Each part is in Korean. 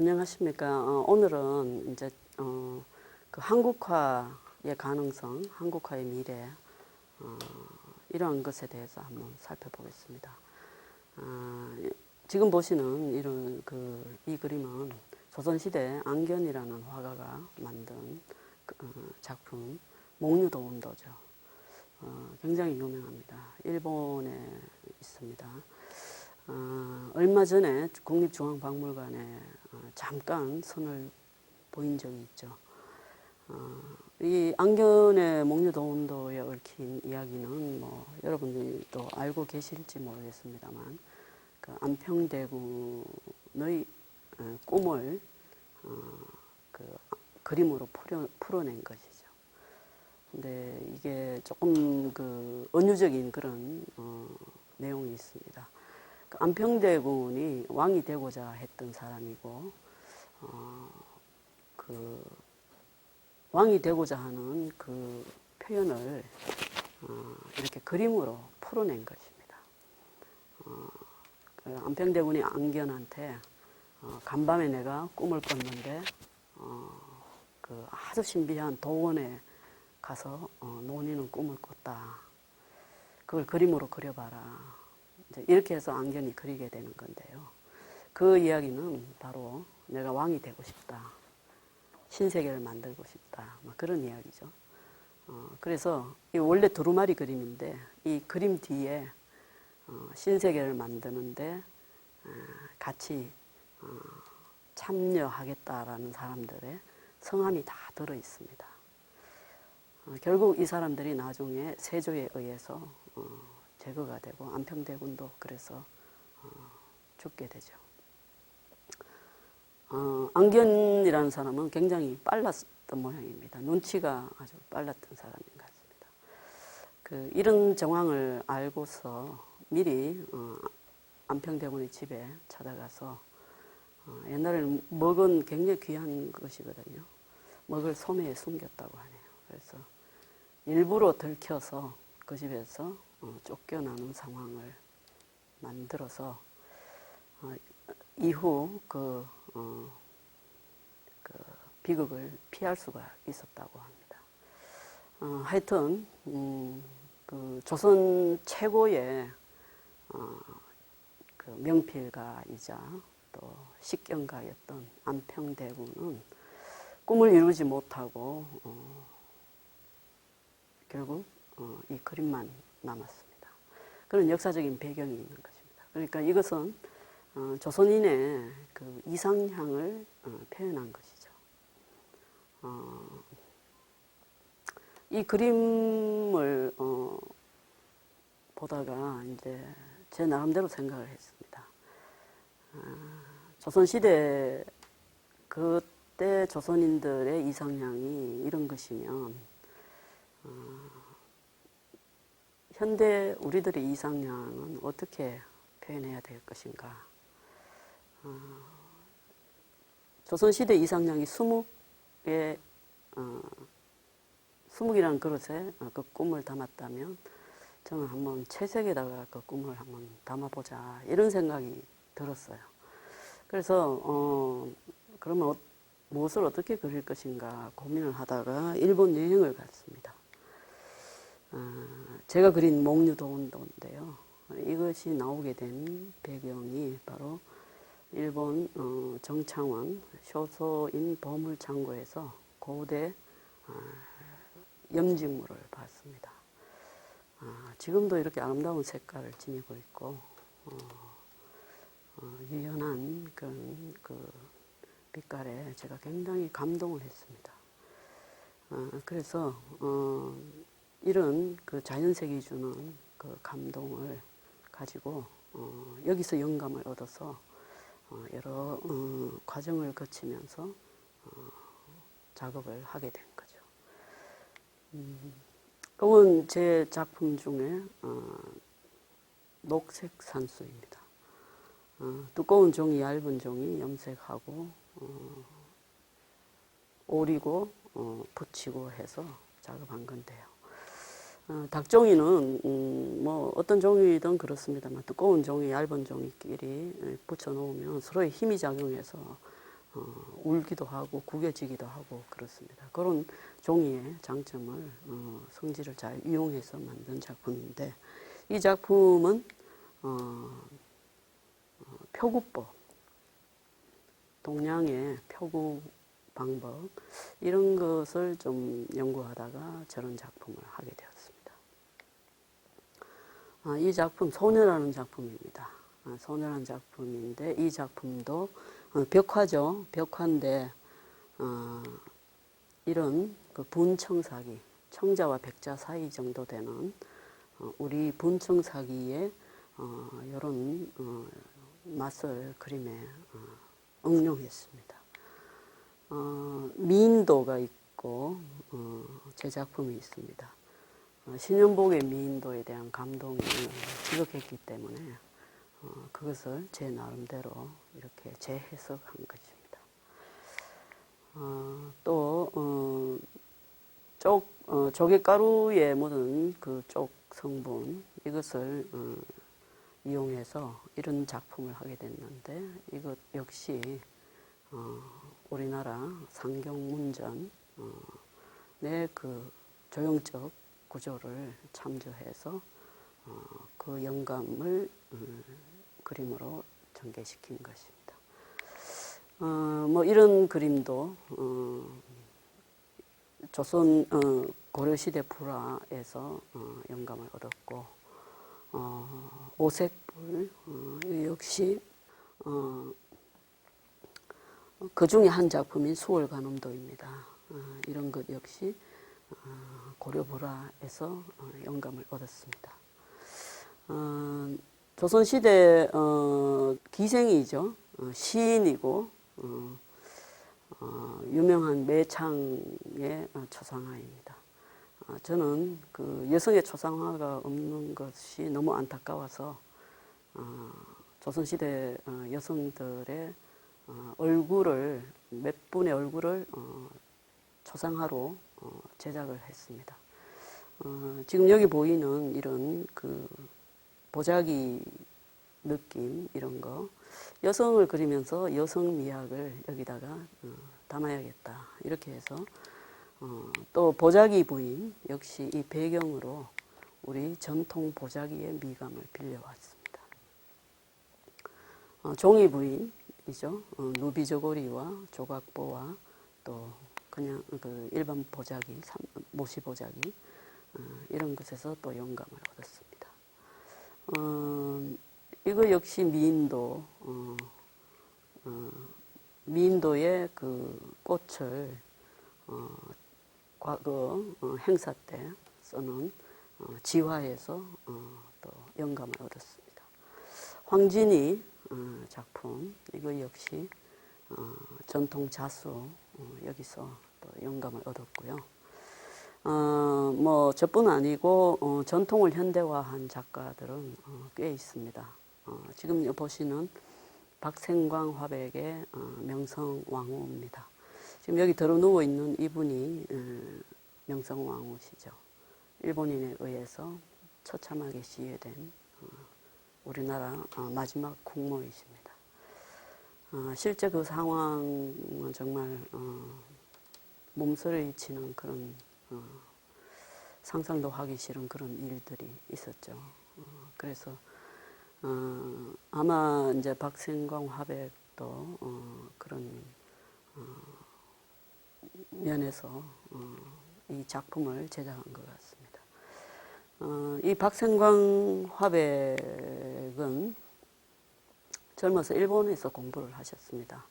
안녕하십니까. 오늘은 이제 그 한국화의 가능성, 한국화의 미래 이러한 것에 대해서 한번 살펴보겠습니다. 지금 보시는 이런 이 그림은 조선시대 안견이라는 화가가 만든 작품 목류도운도죠. 굉장히 유명합니다. 일본에 있습니다. 얼마 전에 국립중앙박물관에 잠깐 선을 보인 적이 있죠. 이 안견의 목류도운도에 얽힌 이야기는 뭐 여러분들도 알고 계실지 모르겠습니다만 그 안평대군의 꿈을 그 그림으로 풀어낸 것이죠. 근데 이게 조금 그 은유적인 그런 내용이 있습니다. 그 안평대군이 왕이 되고자 했던 사람이고, 그 왕이 되고자 하는 그 표현을 이렇게 그림으로 풀어낸 것입니다. 그 안평대군이 안견한테 간밤에 내가 꿈을 꿨는데 그 아주 신비한 도원에 가서 논의는 꿈을 꿨다. 그걸 그림으로 그려봐라. 이렇게 해서 안견이 그리게 되는 건데요. 그 이야기는 바로 내가 왕이 되고 싶다. 신세계를 만들고 싶다. 그런 이야기죠. 그래서 이 원래 두루마리 그림인데 이 그림 뒤에 신세계를 만드는데 같이 참여하겠다라는 사람들의 성함이 다 들어 있습니다. 결국 이 사람들이 나중에 세조에 의해서 제거가 되고 안평대군도 그래서 죽게 되죠. 안견이라는 사람은 굉장히 빨랐던 모양입니다. 눈치가 아주 빨랐던 사람인 것 같습니다. 이런 정황을 알고서 미리 안평대군의 집에 찾아가서 옛날에는 먹은 굉장히 귀한 것이거든요. 먹을 소매에 숨겼다고 하네요. 그래서 일부러 들켜서 그 집에서 쫓겨나는 상황을 만들어서 이후 그 비극을 피할 수가 있었다고 합니다. 하여튼 그 조선 최고의 그 명필가이자 또 식경가였던 안평대군은 꿈을 이루지 못하고 결국 이 그림만 남았습니다. 그런 역사적인 배경이 있는 것입니다. 그러니까 이것은 조선인의 그 이상향을 표현한 것이죠. 이 그림을 보다가 이제 제 나름대로 생각을 했습니다. 조선시대 그때 조선인들의 이상향이 이런 것이면 현대 우리들의 이상향은 어떻게 표현해야 될 것인가. 조선시대 이상향이 수묵이라는 그릇에 그 꿈을 담았다면 저는 한번 채색에다가 그 꿈을 한번 담아보자 이런 생각이 들었어요. 그래서 그러면 무엇을 어떻게 그릴 것인가 고민을 하다가 일본 여행을 갔습니다. 제가 그린 목류도운도인데요. 이것이 나오게 된 배경이 바로 일본 정창원 쇼소인 보물창고에서 고대 염직물을 봤습니다. 지금도 이렇게 아름다운 색깔을 지니고 있고 유연한 그런 그 빛깔에 제가 굉장히 감동을 했습니다. 그래서 이런 그 자연색이 주는 그 감동을 가지고 여기서 영감을 얻어서 여러 과정을 거치면서 작업을 하게 된 거죠. 이건 제 작품 중에 녹색 산수입니다. 두꺼운 종이, 얇은 종이 염색하고 오리고 붙이고 해서 작업한 건데요. 닭종이는 뭐 어떤 종이든 그렇습니다만 두꺼운 종이, 얇은 종이끼리 붙여 놓으면 서로의 힘이 작용해서 울기도 하고 구겨지기도 하고 그렇습니다. 그런 종이의 장점을 성질을 잘 이용해서 만든 작품인데 이 작품은 표구법, 동양의 표구 방법 이런 것을 좀 연구하다가 저런 작품을 하게 되었습니다. 이 작품 소녀라는 작품입니다. 소녀라는 작품인데 이 작품도 벽화죠. 벽화인데 이런 그 분청사기, 청자와 백자 사이 정도 되는 우리 분청사기의 이런 맛을 그림에 응용했습니다. 미인도가 있고 제 작품이 있습니다. 신윤복의 미인도에 대한 감동이 지극했기 때문에 그것을 제 나름대로 이렇게 재해석한 것입니다. 또 조개가루에 묻은 그 쪽 성분 이것을 이용해서 이런 작품을 하게 됐는데 이것 역시 우리나라 상경문전의 그 조형적 구조를 참조해서 그 영감을 그림으로 전개시킨 것입니다. 뭐 이런 그림도 조선 고려시대 불화에서 영감을 얻었고 오색불 역시 그 중에 한 작품인 수월간음도입니다. 이런 것 역시 고려 불화에서 영감을 얻었습니다. 조선시대 기생이죠. 시인이고 유명한 매창의 초상화입니다. 저는 그 여성의 초상화가 없는 것이 너무 안타까워서 조선시대 여성들의 얼굴을 몇 분의 얼굴을 초상화로 제작을 했습니다. 지금 여기 보이는 이런 그 보자기 느낌 이런 거 여성을 그리면서 여성 미학을 여기다가 담아야겠다 이렇게 해서 또 보자기 부인 역시 이 배경으로 우리 전통 보자기의 미감을 빌려왔습니다. 종이 부인이죠. 누비저고리와 조각보와 또 그냥 그 일반 보자기, 모시 보자기 이런 것에서 또 영감을 얻었습니다. 이거 역시 미인도, 미인도의 그 꽃을 과거 행사 때 쓰는 지화에서 또 영감을 얻었습니다. 황진이 작품, 이거 역시 전통 자수 여기서 또 영감을 얻었고요. 뭐 저뿐 아니고 전통을 현대화한 작가들은 꽤 있습니다. 지금 보시는 박생광 화백의 명성왕후입니다. 지금 여기 들어 누워 있는 이분이 명성왕후시죠. 일본인에 의해서 처참하게 시해된 우리나라 마지막 국모이십니다. 실제 그 상황은 정말 몸서리치는 그런 상상도 하기 싫은 그런 일들이 있었죠. 그래서 아마 이제 박생광 화백도 그런 면에서 이 작품을 제작한 것 같습니다. 이 박생광 화백은 젊어서 일본에서 공부를 하셨습니다.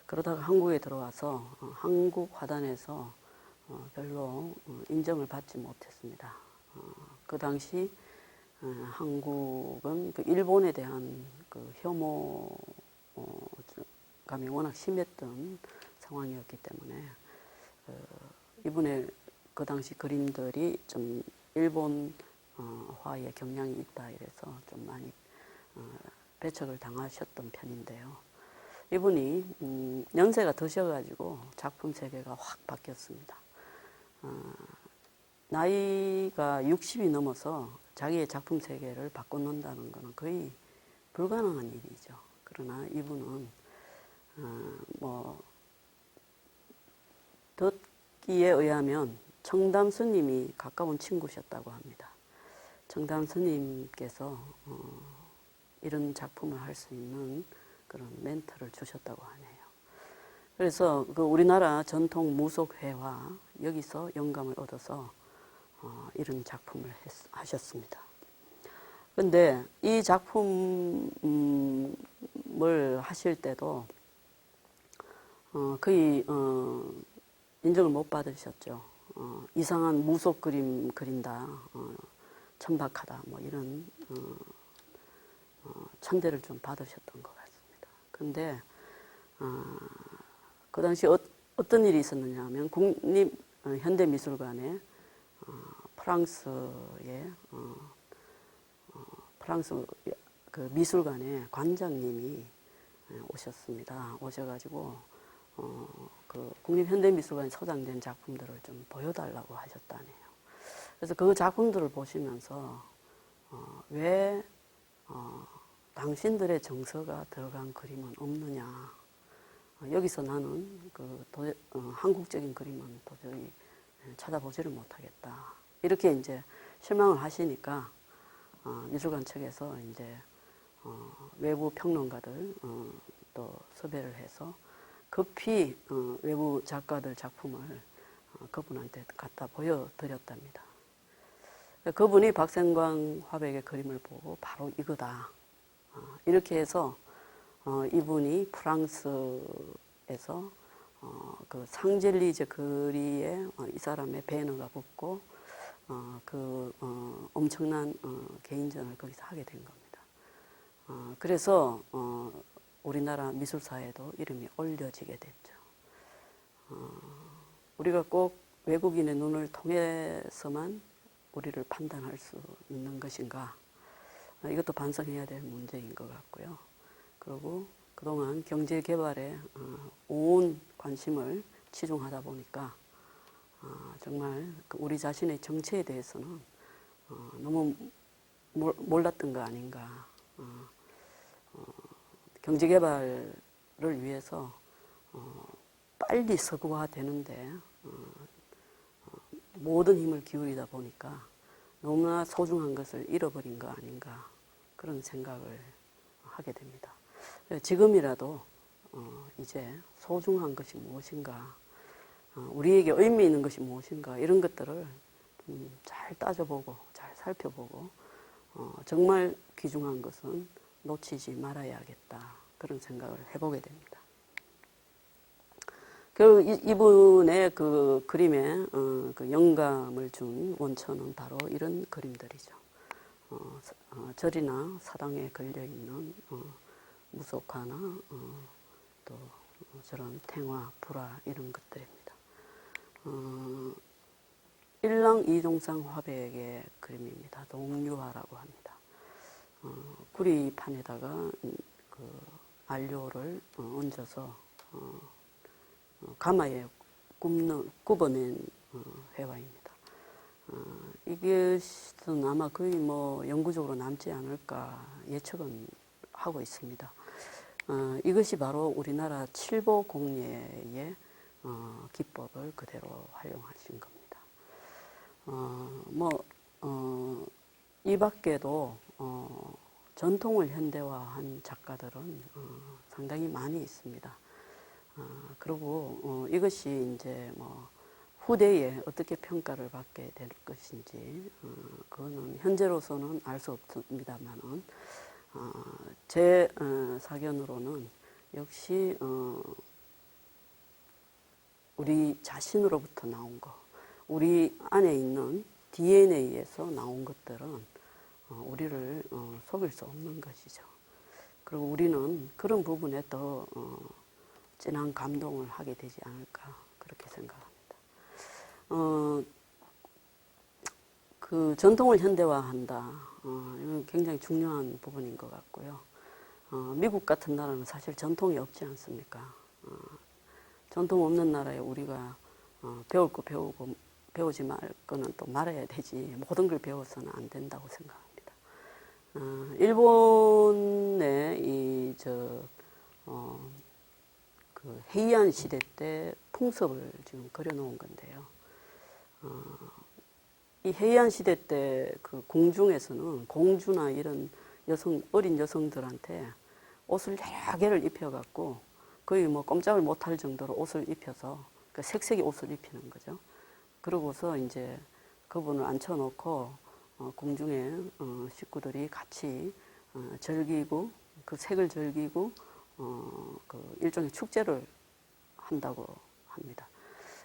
그러다가 한국에 들어와서 한국 화단에서 별로 인정을 받지 못했습니다. 그 당시 한국은 그 일본에 대한 그 혐오감이 워낙 심했던 상황이었기 때문에 이분의 그 당시 그림들이 좀 일본화의 경향이 있다 이래서 좀 많이 배척을 당하셨던 편인데요. 이분이 연세가 드셔가지고 작품 세계가 확 바뀌었습니다. 나이가 60이 넘어서 자기의 작품 세계를 바꿔놓는다는 것은 거의 불가능한 일이죠. 그러나 이분은 뭐 듣기에 의하면 청담 스님이 가까운 친구셨다고 합니다. 청담 스님께서 이런 작품을 할 수 있는 그런 멘트를 주셨다고 하네요. 그래서 그 우리나라 전통 무속회와 여기서 영감을 얻어서 이런 작품을 하셨습니다. 근데 이 작품을 하실 때도 거의 인정을 못 받으셨죠. 이상한 무속 그림 그린다, 천박하다, 뭐 이런 천대를 좀 받으셨던 것 같습니다. 근데 그 당시 어떤 일이 있었느냐 하면 국립 현대미술관에 프랑스의 프랑스 그 미술관의 관장님이 오셨습니다. 오셔가지고 그 국립현대미술관에 소장된 작품들을 좀 보여달라고 하셨다네요. 그래서 그 작품들을 보시면서 왜 당신들의 정서가 들어간 그림은 없느냐. 여기서 나는 한국적인 그림은 도저히 찾아보지를 못하겠다. 이렇게 이제 실망을 하시니까 미술관 측에서 이제 외부 평론가들 또 섭외를 해서 급히 외부 작가들 작품을 그분한테 갖다 보여드렸답니다. 그분이 박생광 화백의 그림을 보고 바로 이거다. 이렇게 해서 이분이 프랑스에서 그 상젤리제 거리에 이 사람의 배너가 붙고 엄청난 개인전을 거기서 하게 된 겁니다. 그래서 우리나라 미술사에도 이름이 올려지게 됐죠. 우리가 꼭 외국인의 눈을 통해서만 우리를 판단할 수 있는 것인가? 이것도 반성해야 될 문제인 것 같고요. 그리고 그동안 경제 개발에 온 관심을 치중하다 보니까 정말 우리 자신의 정체에 대해서는 너무 몰랐던 거 아닌가. 경제 개발을 위해서 빨리 서구화되는데 모든 힘을 기울이다 보니까 너무나 소중한 것을 잃어버린 거 아닌가 그런 생각을 하게 됩니다. 지금이라도 이제 소중한 것이 무엇인가, 우리에게 의미 있는 것이 무엇인가 이런 것들을 잘 따져보고 잘 살펴보고 정말 귀중한 것은 놓치지 말아야겠다 그런 생각을 해보게 됩니다. 그 이분의 그 그림에 그 영감을 준 원천은 바로 이런 그림들이죠. 절이나 사당에 걸려 있는 무속화나 또 저런 탱화, 불화 이런 것들입니다. 일랑 이종상 화백의 그림입니다. 동유화라고 합니다. 구리판에다가 그 안료를 얹어서 가마에 굽어낸 회화입니다. 이것은 아마 거의 뭐 영구적으로 남지 않을까 예측은 하고 있습니다. 이것이 바로 우리나라 칠보공예의 기법을 그대로 활용하신 겁니다. 이 밖에도 전통을 현대화한 작가들은 상당히 많이 있습니다. 그리고 이것이 이제 뭐 후대에 어떻게 평가를 받게 될 것인지 그거는 현재로서는 알 수 없습니다만은 제 사견으로는 역시 우리 자신으로부터 나온 거, 우리 안에 있는 DNA에서 나온 것들은 우리를 속일 수 없는 것이죠. 그리고 우리는 그런 부분에 더 진한 감동을 하게 되지 않을까 그렇게 생각합니다. 그 전통을 현대화한다. 이건 굉장히 중요한 부분인 것 같고요. 미국 같은 나라는 사실 전통이 없지 않습니까? 전통 없는 나라에 우리가 배울 거 배우고 배우지 말 거는 또 말아야 되지 모든 걸 배워서는 안 된다고 생각합니다. 일본의 그 해이안 시대 때 풍습을 지금 그려놓은 건데요. 이 해이안 시대 때 그 궁중에서는 공주나 이런 어린 여성들한테 옷을 여러 개를 입혀갖고 거의 뭐 꼼짝을 못할 정도로 옷을 입혀서 그 색색의 옷을 입히는 거죠. 그러고서 이제 그분을 앉혀놓고 궁중에 식구들이 같이 즐기고 그 색을 즐기고 그 일종의 축제를 한다고 합니다.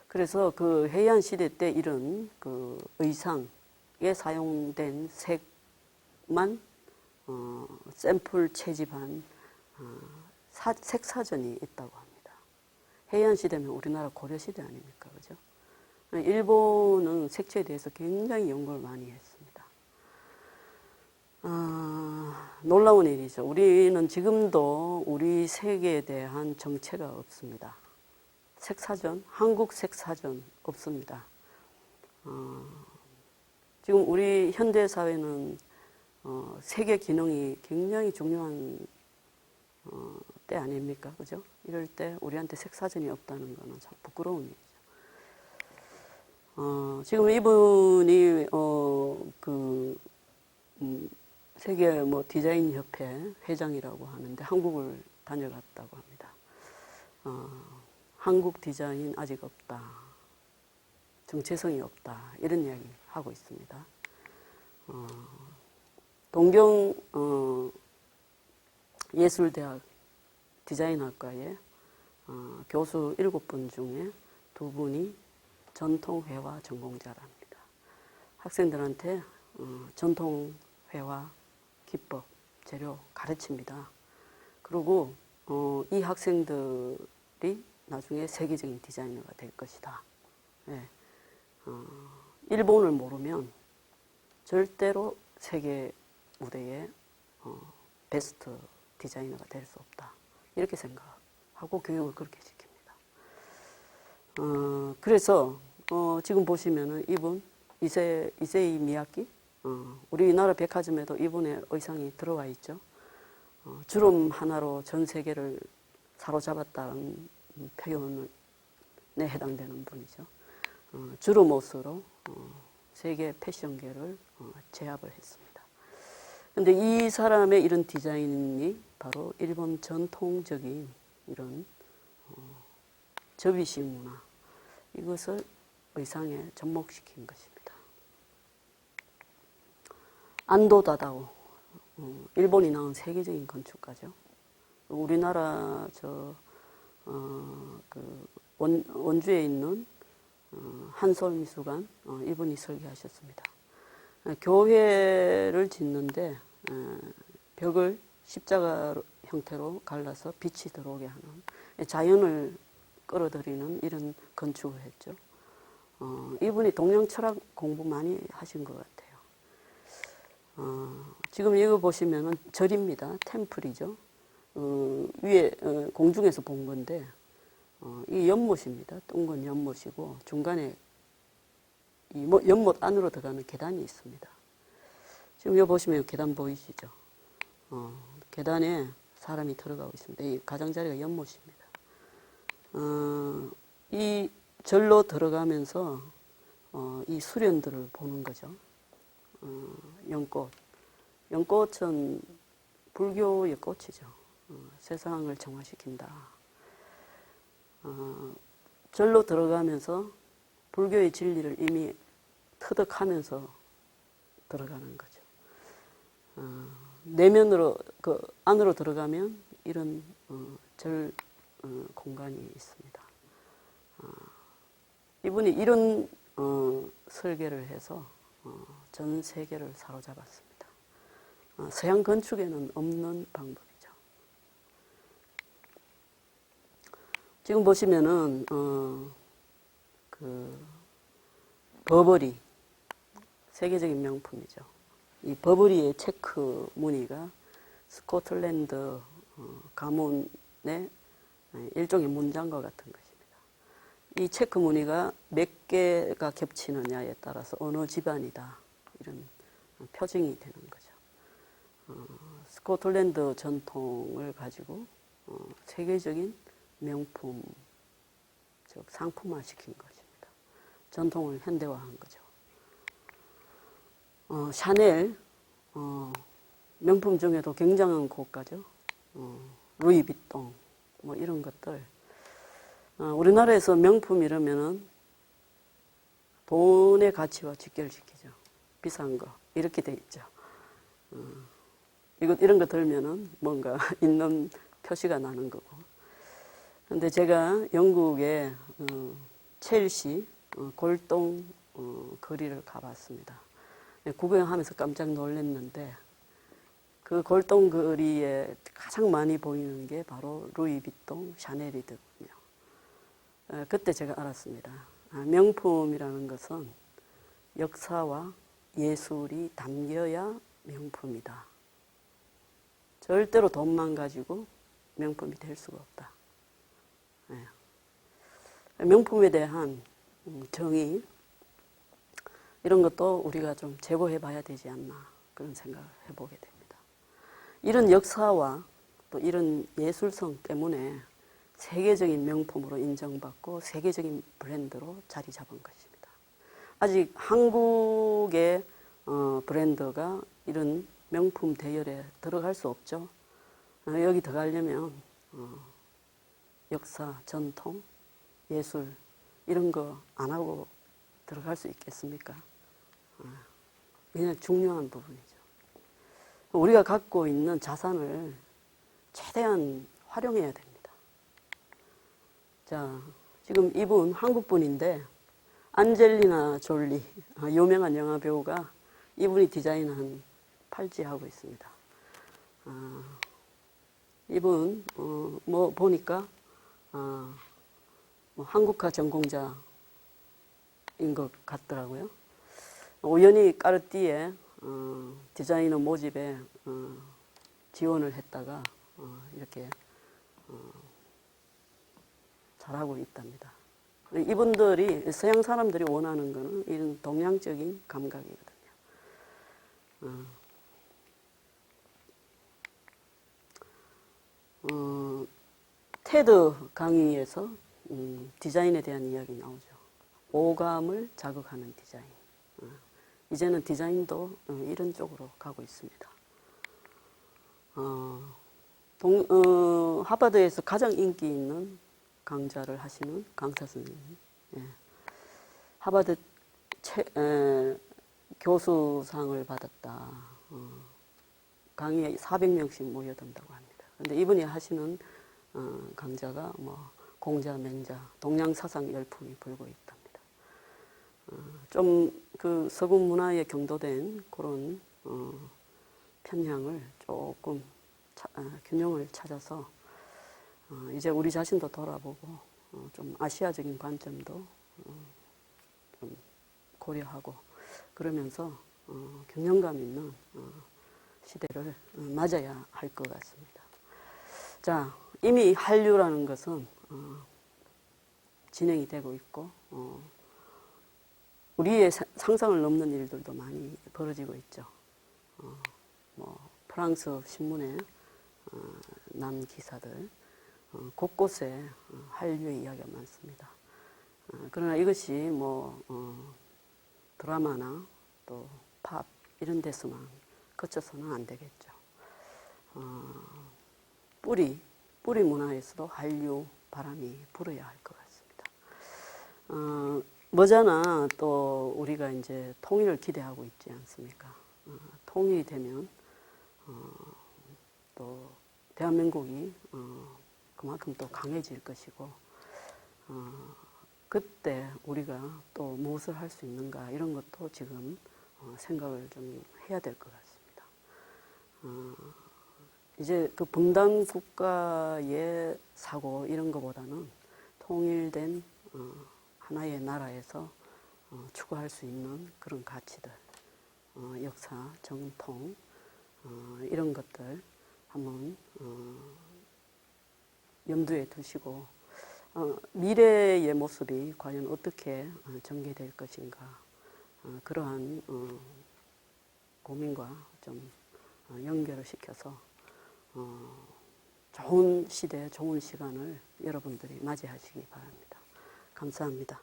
그래서 그 해이안 시대 때 이런 그 의상에 사용된 색만 샘플 채집한 색사전이 있다고 합니다. 해이안 시대면 우리나라 고려 시대 아닙니까, 그죠? 일본은 색채에 대해서 굉장히 연구를 많이 했습니다. 놀라운 일이죠. 우리는 지금도 우리 색에 대한 정체가 없습니다. 색사전, 한국 색사전 없습니다. 지금 우리 현대사회는 색의 기능이 굉장히 중요한 때 아닙니까? 그죠? 이럴 때 우리한테 색사전이 없다는 것은 참 부끄러운 일이죠. 지금 이분이 세계 뭐 디자인 협회 회장이라고 하는데 한국을 다녀갔다고 합니다. 한국 디자인 아직 없다. 정체성이 없다. 이런 이야기 하고 있습니다. 동경 예술대학 디자인학과에 교수 7분 중에 2분이 전통회화 전공자랍니다. 학생들한테 전통회화 기법, 재료 가르칩니다. 그리고 이 학생들이 나중에 세계적인 디자이너가 될 것이다. 네. 일본을 모르면 절대로 세계 무대에 베스트 디자이너가 될 수 없다. 이렇게 생각하고 교육을 그렇게 시킵니다. 그래서 지금 보시면은 이분 이세이 미야키 우리나라 백화점에도 이분의 의상이 들어와 있죠. 주름 하나로 전 세계를 사로잡았다는 표현에 해당되는 분이죠. 주름 옷으로 세계 패션계를 제압을 했습니다. 그런데 이 사람의 이런 디자인이 바로 일본 전통적인 이런 접이식 문화 이것을 의상에 접목시킨 것입니다. 안도 다다오 일본이 낳은 세계적인 건축가죠. 우리나라 원주에 있는 한솔미술관 이분이 설계하셨습니다. 교회를 짓는데 벽을 십자가 형태로 갈라서 빛이 들어오게 하는 자연을 끌어들이는 이런 건축을 했죠. 이분이 동양 철학 공부 많이 하신 것 같아요. 지금 이거 보시면은 절입니다. 템플이죠. 위에 공중에서 본 건데 이 연못입니다. 둥근 연못이고 중간에 이 연못 안으로 들어가는 계단이 있습니다. 지금 여기 보시면 계단 보이시죠? 계단에 사람이 들어가고 있습니다. 이 가장자리가 연못입니다. 이 절로 들어가면서 이 수련들을 보는 거죠. 연꽃. 연꽃은 불교의 꽃이죠. 세상을 정화시킨다. 절로 들어가면서 불교의 진리를 이미 터득하면서 들어가는 거죠. 내면으로 그 안으로 들어가면 이런 절 공간이 있습니다. 이분이 이런 설계를 해서 전 세계를 사로잡았습니다. 서양 건축에는 없는 방법이죠. 지금 보시면은 그 버버리 세계적인 명품이죠. 이 버버리의 체크 무늬가 스코틀랜드 가문의 일종의 문장과 같은 것입니다. 이 체크 무늬가 몇 개가 겹치느냐에 따라서 어느 집안이다 이런 표징이 되는 거죠. 스코틀랜드 전통을 가지고 세계적인 명품, 즉 상품화 시킨 것입니다. 전통을 현대화한 거죠. 샤넬, 명품 중에도 굉장한 고가죠. 루이비통, 뭐 이런 것들. 우리나라에서 명품 이러면은 돈의 가치와 직결시키죠. 비싼 거. 이렇게 돼 있죠. 이런 거 들면은 뭔가 있는 표시가 나는 거고. 근데 제가 영국의 첼시 골동 거리를 가봤습니다. 구경하면서 깜짝 놀랐는데 그 골동 거리에 가장 많이 보이는 게 바로 루이비통, 샤넬이더군요. 그때 제가 알았습니다. 명품이라는 것은 역사와 예술이 담겨야 명품이다. 절대로 돈만 가지고 명품이 될 수가 없다. 명품에 대한 정의, 이런 것도 우리가 좀 제고해 봐야 되지 않나, 그런 생각을 해보게 됩니다. 이런 역사와 또 이런 예술성 때문에 세계적인 명품으로 인정받고 세계적인 브랜드로 자리 잡은 것입니다. 아직 한국의 브랜드가 이런 명품 대열에 들어갈 수 없죠. 여기 들어가려면 역사, 전통, 예술 이런 거 안 하고 들어갈 수 있겠습니까? 굉장히 중요한 부분이죠. 우리가 갖고 있는 자산을 최대한 활용해야 됩니다. 자, 지금 이분 한국분인데 안젤리나 졸리, 유명한 영화 배우가 이분이 디자인한 팔찌하고 있습니다. 이분 뭐 보니까 뭐 한국화 전공자인 것 같더라고요. 우연히 까르띠에 디자이너 모집에 지원을 했다가 이렇게 잘하고 있답니다. 이분들이 서양 사람들이 원하는 거는 이런 동양적인 감각이거든요. 테드 강의에서 디자인에 대한 이야기 나오죠. 오감을 자극하는 디자인. 이제는 디자인도 이런 쪽으로 가고 있습니다. 하버드에서 가장 인기 있는 강좌를 하시는 강사 선생님. 예. 하버드 교수상을 받았다. 강의에 400명씩 모여든다고 합니다. 근데 이분이 하시는 강좌가 뭐 공자, 맹자, 동양 사상 열풍이 불고 있답니다. 좀 그 서구 문화에 경도된 그런 편향을 조금 균형을 찾아서 이제 우리 자신도 돌아보고 좀 아시아적인 관점도 좀 고려하고 그러면서 균형감 있는 시대를 맞아야 할 것 같습니다. 자, 이미 한류라는 것은 진행이 되고 있고 우리의 상상을 넘는 일들도 많이 벌어지고 있죠. 뭐 프랑스 신문에 난 기사들 곳곳에 한류의 이야기가 많습니다. 그러나 이것이 뭐 드라마나 또 팝 이런 데서만 그쳐서는 안 되겠죠. 뿌리 문화에서도 한류 바람이 불어야 할 것 같습니다. 머지않아 또 우리가 이제 통일을 기대하고 있지 않습니까? 통일이 되면 또 대한민국이 그만큼 또 강해질 것이고 그때 우리가 또 무엇을 할 수 있는가 이런 것도 지금 생각을 좀 해야 될 것 같습니다. 이제 그 분단 국가의 사고 이런 것보다는 통일된 하나의 나라에서 추구할 수 있는 그런 가치들, 역사, 정통 이런 것들 한번 염두에 두시고 미래의 모습이 과연 어떻게 전개될 것인가 그러한 고민과 좀 연결을 시켜서 좋은 시대, 좋은 시간을 여러분들이 맞이하시기 바랍니다. 감사합니다.